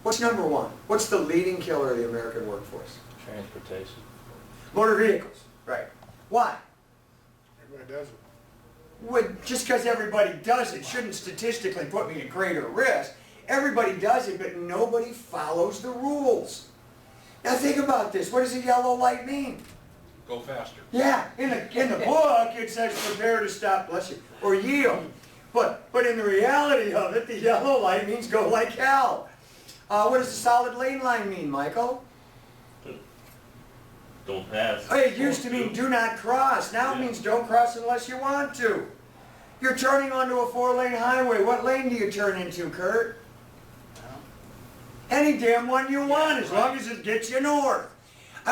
What's number one? What's the leading killer of the American workforce? Transportation. Motor vehicles. Right. Why? Everybody does it. Well, just because everybody does it shouldn't statistically put me at greater risk. Everybody does it, but nobody follows the rules. Now think about this. What does a yellow light mean? Go faster. Yeah, in the book it says prepare to stop, bless you, or yield. But in the reality of it, the yellow light means go like hell. What does the solid lane line mean, Michael? Don't pass. Oh, it used to mean do not cross. Now it means don't cross unless you want to. You're turning onto a 4-lane highway. What lane do you turn into, Kurt? Any damn one you want, as long as it gets you north.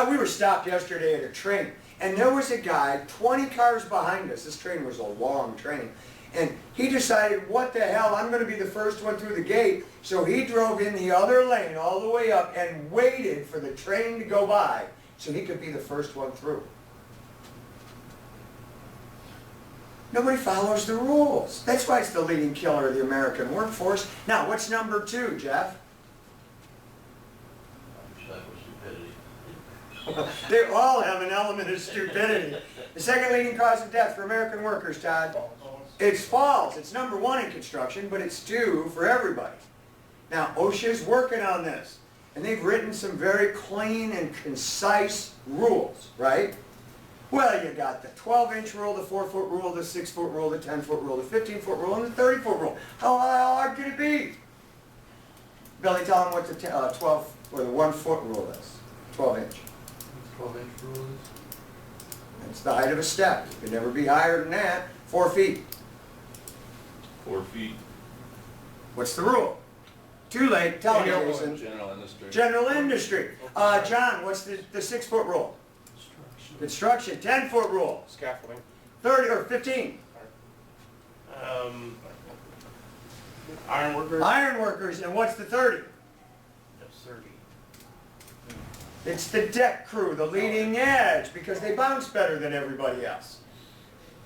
We were stopped yesterday at a train, and there was a guy 20 cars behind us. This train was a long train. And he decided, what the hell, I'm going to be the first one through the gate. So he drove in the other lane all the way up and waited for the train to go by so he could be the first one through. Nobody follows the rules. That's why it's the leading killer of the American workforce. Now, what's number two, Jeff? They all have an element of stupidity. The second leading cause of death for American workers, Todd? It's falls. It's number one in construction, but it's two for everybody. Now, OSHA's working on this, and they've written some very clean and concise rules, right? Well, you got the 12-inch rule, the 4-foot rule, the 6-foot rule, the 10-foot rule, the 15-foot rule, and the 30-foot rule. How hard can it be? Billy, tell them what the 12 or the 1-foot rule is. 12-inch. 12-inch rule is? It's the height of a step. It could never be higher than that. 4 feet. 4 feet. What's the rule? Too late. Tell me, General Jason. General industry. General industry. John, what's the 6-foot rule? Construction. 10-foot rule. Scaffolding. 30 or 15. Iron workers. Iron workers. And what's the 30? That's 30. It's the deck crew, the leading edge, because they bounce better than everybody else.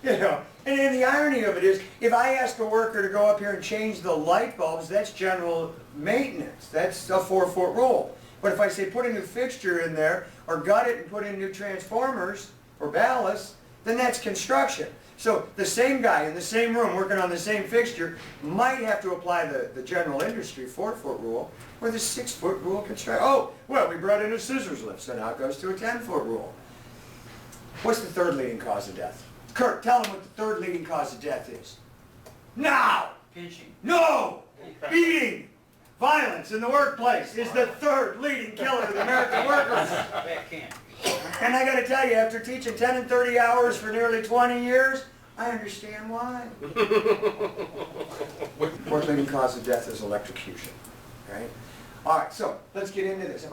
You know, and the irony of it is, if I ask a worker to go up here and change the light bulbs, that's general maintenance. That's a 4-foot rule. But if I say put a new fixture in there, or gut it and put in new transformers or ballast, then that's construction. So the same guy in the same room working on the same fixture might have to apply the general industry 4-foot rule or the 6-foot rule construction. Oh, well, we brought in a scissors lift, so now it goes to a 10-foot rule. What's the third leading cause of death? Kurt, tell them what the third leading cause of death is. Now! Pinching. No! Beating! Violence in the workplace is the third leading killer of the American workers. Backhand. And I got to tell you, after teaching 10 and 30 hours for nearly 20 years, I understand why. Fourth leading cause of death is electrocution. Right? All right, so let's get into this.